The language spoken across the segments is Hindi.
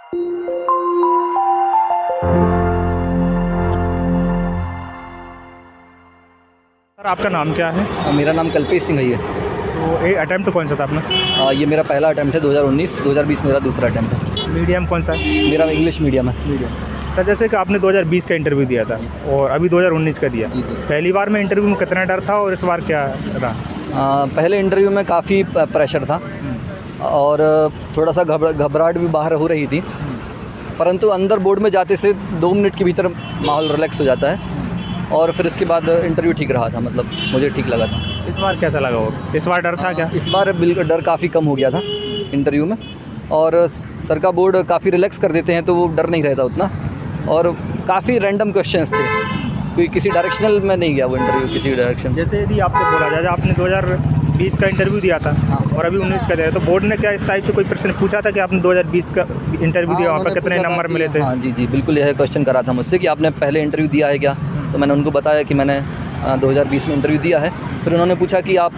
सर आपका नाम क्या है? मेरा नाम कल्पेश सिंह है। तो ये अटैम्प्ट कौन सा था अपना? ये मेरा पहला अटैम्प्ट है 2019, 2020 मेरा दूसरा अटैम्प्ट है। मीडियम कौन सा है? मेरा इंग्लिश मीडियम है। मीडियम। सर जैसे कि आपने 2020 का इंटरव्यू दिया था और अभी 2019 का दिया, जी जी। पहली बार में इंटरव्यू में कितना डर था और इस बार क्या रहा? पहले इंटरव्यू में काफ़ी प्रेशर था और थोड़ा सा घबराहट भी बाहर हो रही थी, परंतु अंदर बोर्ड में जाते से 2 मिनट के भीतर माहौल रिलैक्स हो जाता है और फिर इसके बाद इंटरव्यू ठीक रहा था, मतलब मुझे ठीक लगा था। इस बार कैसा लगा वो? इस बार डर था क्या? इस बार बिल्कुल डर काफ़ी कम हो गया था इंटरव्यू में, और सर का बोर्ड काफ़ी रिलैक्स कर देते हैं तो वो डर नहीं रहता उतना, और काफ़ी रैंडम क्वेश्चंस थे, कोई किसी डायरेक्शनल में नहीं गया वो इंटरव्यू किसी डायरेक्शन। जैसे यदि आपसे बोला जाए आपने 2020 का इंटरव्यू दिया था और अभी 19 का दिया, तो बोर्ड ने क्या इस टाइप से कोई प्रश्न पूछा था कि आपने 2020 का इंटरव्यू दिया, वहाँ पर कितने नंबर मिले थे? हाँ जी जी बिल्कुल, यह क्वेश्चन करा था मुझसे कि आपने पहले इंटरव्यू दिया है क्या, तो मैंने उनको बताया कि मैंने 2020 में इंटरव्यू दिया है। फिर उन्होंने पूछा कि आप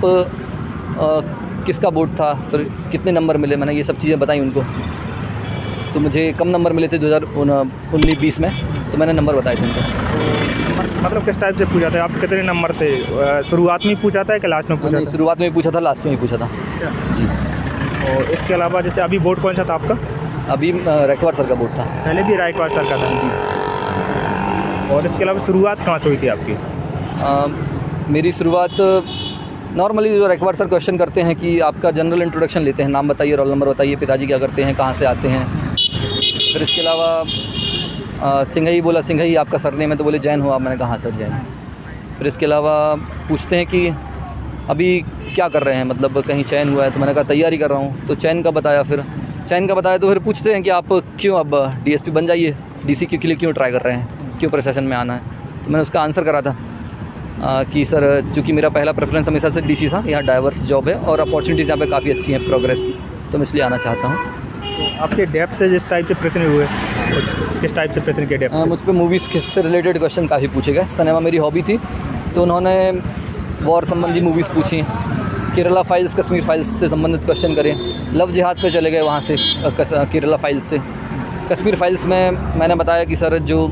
किसका बोर्ड था, फिर कितने नंबर मिले, मैंने ये सब चीज़ें बताई उनको। तो मुझे कम नंबर मिले थे 2019-20 में, तो मैंने नंबर बताए थे उनको। मतलब किस टाइप से पूछा था, आप कितने नंबर थे? शुरुआत में ही पूछा था कि लास्ट में पूछा था? शुरुआत में ही पूछा था, लास्ट में ही पूछा था जी। और इसके अलावा जैसे अभी बोर्ड कौन सा था आपका? अभी रैकवाड़ सर का बोर्ड था। पहले भी रायकवाड़ सर का था जी। और इसके अलावा शुरुआत कहाँ से हुई थी आपकी? मेरी शुरुआत नॉर्मली जो रैकवाड़ सर क्वेश्चन करते हैं कि आपका जनरल इंट्रोडक्शन लेते हैं, नाम बताइए, रोल नंबर बताइए, पिताजी क्या करते हैं, कहाँ से आते हैं। फिर इसके अलावा सिंघई बोला, सिंघई आपका सरनेम है, तो बोले जैन हो आप, मैंने कहा हाँ सर जैन। फिर इसके अलावा पूछते हैं कि अभी क्या कर रहे हैं, मतलब कहीं चयन हुआ है, तो मैंने कहा तैयारी कर रहा हूँ, तो चयन का बताया। फिर चयन का बताया तो फिर पूछते हैं कि आप क्यों अब DSP बन जाइए, DC के लिए क्यों ट्राई कर रहे हैं, क्यों प्रशासन में आना है। तो मैंने उसका आंसर करा था कि सर चूँकि मेरा पहला प्रेफरेंस हमेशा से DC था, यहाँ डाइवर्स जॉब है और अपॉर्चुनिटीज़ यहाँ पे काफ़ी अच्छी हैं प्रोग्रेस की, तो मैं इसलिए आना चाहता हूँ। तो आपके डेप्थ से जिस टाइप से प्रश्न हुए, किस टाइप से प्रश्न के डेप्थ? मुझ पर मूवीज़ से रिलेटेड क्वेश्चन काफ़ी पूछे गए। सिनेमा मेरी हॉबी थी, तो उन्होंने वॉर संबंधी मूवीज़ पूछी, केरला फाइल्स, कश्मीर फाइल्स से संबंधित क्वेश्चन करे, लव जिहाद पे चले गए वहाँ से केरला फाइल्स से। कश्मीर फाइल्स में मैंने बताया कि सर जो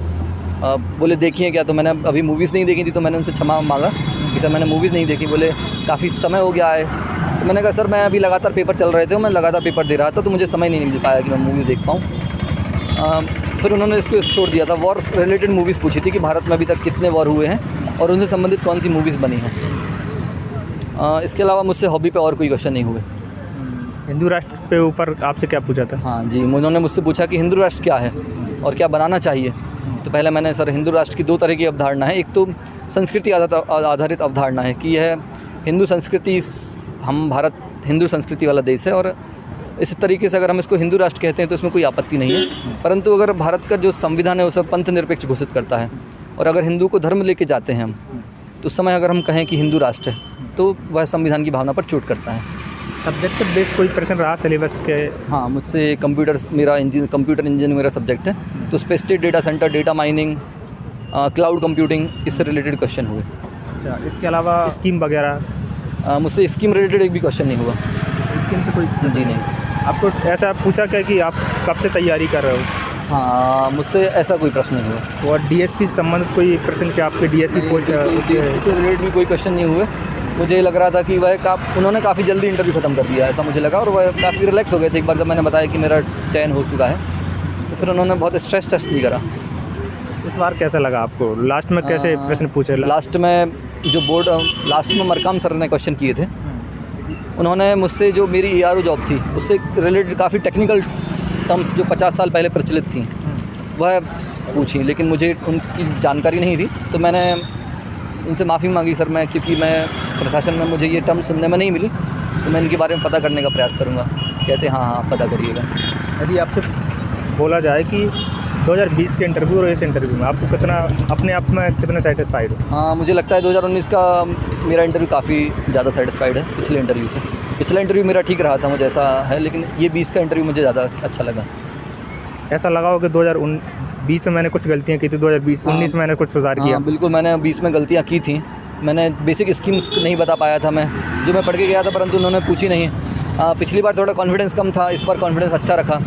बोले देखिए क्या, तो मैंने अभी मूवीज़ नहीं देखी थी, तो मैंने उनसे क्षमा मांगा कि सर मैंने मूवीज़ नहीं देखी। बोले काफ़ी समय हो गया है, तो मैंने कहा सर मैं अभी लगातार पेपर चल रहे थे, मैं लगातार पेपर दे रहा था, तो मुझे समय नहीं मिल पाया कि मैं मूवीज़ देख पाऊँ। फिर उन्होंने इसको छोड़ दिया था। वॉर रिलेटेड मूवीज़ पूछी थी कि भारत में अभी तक कितने वॉर हुए हैं और उनसे संबंधित कौन सी मूवीज़ बनी हैं। इसके अलावा मुझसे हॉबी पे और कोई क्वेश्चन नहीं हुए। हिंदू राष्ट्र पे ऊपर आपसे क्या पूछा था? हाँ जी, उन्होंने मुझसे पूछा कि हिंदू राष्ट्र क्या है और क्या बनाना चाहिए। तो पहले मैंने सर हिंदू राष्ट्र की 2 तरह की अवधारणा है। एक तो संस्कृति आधारित अवधारणा है कि यह हिंदू संस्कृति, हम भारत हिंदू संस्कृति वाला देश है, और इस तरीके से अगर हम इसको हिंदू राष्ट्र कहते हैं तो इसमें कोई आपत्ति नहीं है। परंतु अगर भारत का जो संविधान है उसे पंथ निरपेक्ष घोषित करता है, और अगर हिंदू को धर्म लेके जाते हैं हम, तो उस समय अगर हम कहें कि हिंदू राष्ट्र है तो वह संविधान की भावना पर चोट करता है। सब्जेक्ट बेस कोई प्रश्न रहा सिलेबस के? हाँ, मुझसे कंप्यूटर इंजीनियरिंग मेरा सब्जेक्ट है, तो उस पर state data centre, data mining, cloud computing, इससे रिलेटेड क्वेश्चन हुए। अच्छा, इसके अलावा स्कीम वगैरह? मुझसे स्कीम रिलेटेड एक भी क्वेश्चन नहीं हुआ। स्कीम से कोई? जी नहीं। आपको ऐसा पूछा क्या कि आप कब से तैयारी कर रहे हो? हाँ, मुझसे ऐसा कोई प्रश्न नहीं हुआ। और DSP से संबंधित कोई प्रश्न क्या आपके DSP पोस्ट DSP से रिलेटेड भी कोई क्वेश्चन नहीं हुए। मुझे लग रहा था कि उन्होंने काफ़ी जल्दी इंटरव्यू ख़त्म कर दिया, ऐसा मुझे लगा, और वह काफ़ी रिलैक्स हो गए थे एक बार जब मैंने बताया कि मेरा चयन हो चुका है। तो फिर उन्होंने बहुत स्ट्रेस टेस्ट नहीं करा। इस बार कैसा लगा आपको? लास्ट में कैसे प्रश्न पूछे? लास्ट में जो बोर्ड लास्ट में मरकाम सर ने क्वेश्चन किए थे, उन्होंने मुझसे जो मेरी ARO जॉब थी उससे रिलेटेड काफ़ी टेक्निकल टर्म्स जो 50 साल पहले प्रचलित थी वह पूछी, लेकिन मुझे उनकी जानकारी नहीं थी, तो मैंने उनसे माफ़ी मांगी सर मैं, क्योंकि मैं प्रशासन में मुझे ये टर्म सुनने में नहीं मिली, तो मैं इनके बारे में पता करने का प्रयास करूँगा। कहते हाँ पता करिएगा। यदि आपसे बोला जाए कि 2020 के इंटरव्यू और इस इंटरव्यू में आपको कितना अपने आप में कितना सेटिस्फाइड हो? हाँ, मुझे लगता है 2019 का मेरा इंटरव्यू काफ़ी ज़्यादा सेटिस्फाइड है पिछले इंटरव्यू से। पिछला इंटरव्यू मेरा ठीक रहा था, मुझे ऐसा है, लेकिन ये 20 का इंटरव्यू मुझे ज़्यादा अच्छा लगा। ऐसा लगा हो कि 2020 में मैंने कुछ गलतियाँ की थी, 2019 में मैंने कुछ सुधार किया? बिल्कुल, मैंने 20 में गलतियाँ की थी। मैंने बेसिक स्कीम्स नहीं बता पाया था मैं, जो मैं पढ़ के गया था, परंतु उन्होंने पूछी नहीं। पिछली बार थोड़ा कॉन्फिडेंस कम था, इस बार कॉन्फिडेंस अच्छा रखा।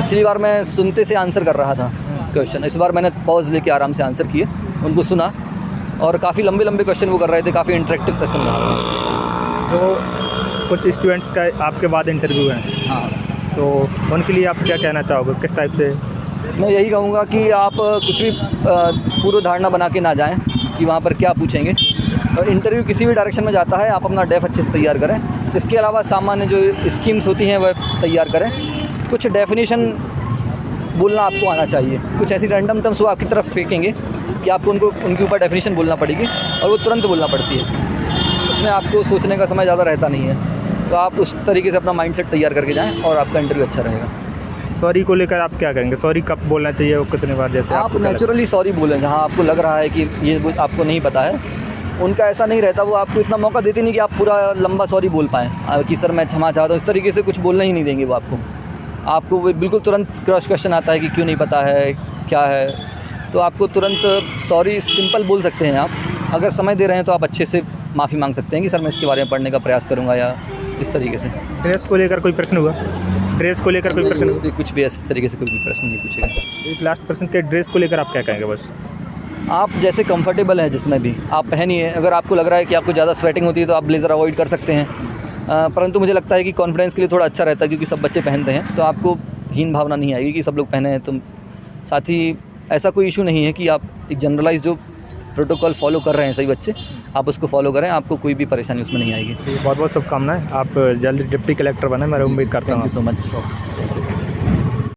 पिछली बार मैं सुनते से आंसर कर रहा था क्वेश्चन, इस बार मैंने पॉज लेके आराम से आंसर किए, उनको सुना और काफ़ी लंबे लंबे क्वेश्चन वो कर रहे थे, काफ़ी इंटरेक्टिव सेशन रहा। तो कुछ स्टूडेंट्स का आपके बाद इंटरव्यू है, हाँ, तो उनके लिए आप क्या कहना चाहोगे, किस टाइप से? मैं यही कहूँगा कि आप कुछ भी पूर्व धारणा बना के ना जाएं कि वहाँ पर क्या पूछेंगे। और इंटरव्यू किसी भी डायरेक्शन में जाता है, आप अपना डेफ अच्छे से तैयार करें। इसके अलावा सामान्य जो स्कीम्स होती हैं वह तैयार करें। कुछ डेफिनेशन बोलना आपको आना चाहिए, कुछ ऐसी रैंडम टर्म्स वो आपकी तरफ फेंकेंगे कि आपको उनके ऊपर डेफिनेशन बोलना पड़ेगी और वो तुरंत बोलना पड़ती है, उसमें आपको सोचने का समय ज़्यादा रहता नहीं है। तो आप उस तरीके से अपना माइंडसेट तैयार करके जाएँ और आपका इंटरव्यू अच्छा रहेगा। सॉरी को लेकर आप क्या कहेंगे? सॉरी कब बोलना चाहिए और कितने बार? जैसे आप नेचुरली सॉरी बोलें, जहाँ आपको लग रहा है कि ये आपको नहीं पता है। उनका ऐसा नहीं रहता, वो आपको इतना मौका देते नहीं कि आप पूरा लंबा सॉरी बोल पाएँ कि सर मैं क्षमा चाहता हूँ, इस तरीके से कुछ बोलना ही नहीं देंगे वो आपको वो बिल्कुल तुरंत क्रॉस क्वेश्चन आता है कि क्यों नहीं पता है, क्या है, तो आपको तुरंत सॉरी सिंपल बोल सकते हैं आप। अगर समय दे रहे हैं तो आप अच्छे से माफ़ी मांग सकते हैं कि सर मैं इसके बारे में पढ़ने का प्रयास करूँगा, या इस तरीके से। ड्रेस को लेकर कोई प्रश्न हुआ? ड्रेस को लेकर कोई प्रश्न हुआ? कुछ भी इस तरीके से कोई भी प्रश्न नहीं पूछेगा। एक लास्ट प्रश्न के ड्रेस को लेकर आप क्या कहेंगे? बस आप जैसे कंफर्टेबल हैं जिसमें भी आप पहनिए। अगर आपको लग रहा है कि आपको ज़्यादा स्वेटिंग होती है तो आप ब्लेज़र अवॉइड कर सकते हैं, परंतु मुझे लगता है कि कॉन्फिडेंस के लिए थोड़ा अच्छा रहता है, क्योंकि सब बच्चे पहनते हैं, तो आपको हीन भावना नहीं आएगी कि सब लोग पहने हैं। तो साथ ही ऐसा कोई इशू नहीं है कि आप एक जनरलाइज जो प्रोटोकॉल फॉलो कर रहे हैं सही बच्चे, आप उसको फॉलो करें, आपको कोई भी परेशानी उसमें नहीं आएगी। बहुत बहुत शुभकामनाएं, आप जल्द डिप्टी कलेक्टर बने, मैं उम्मीद करता हूँ। Thank you so much.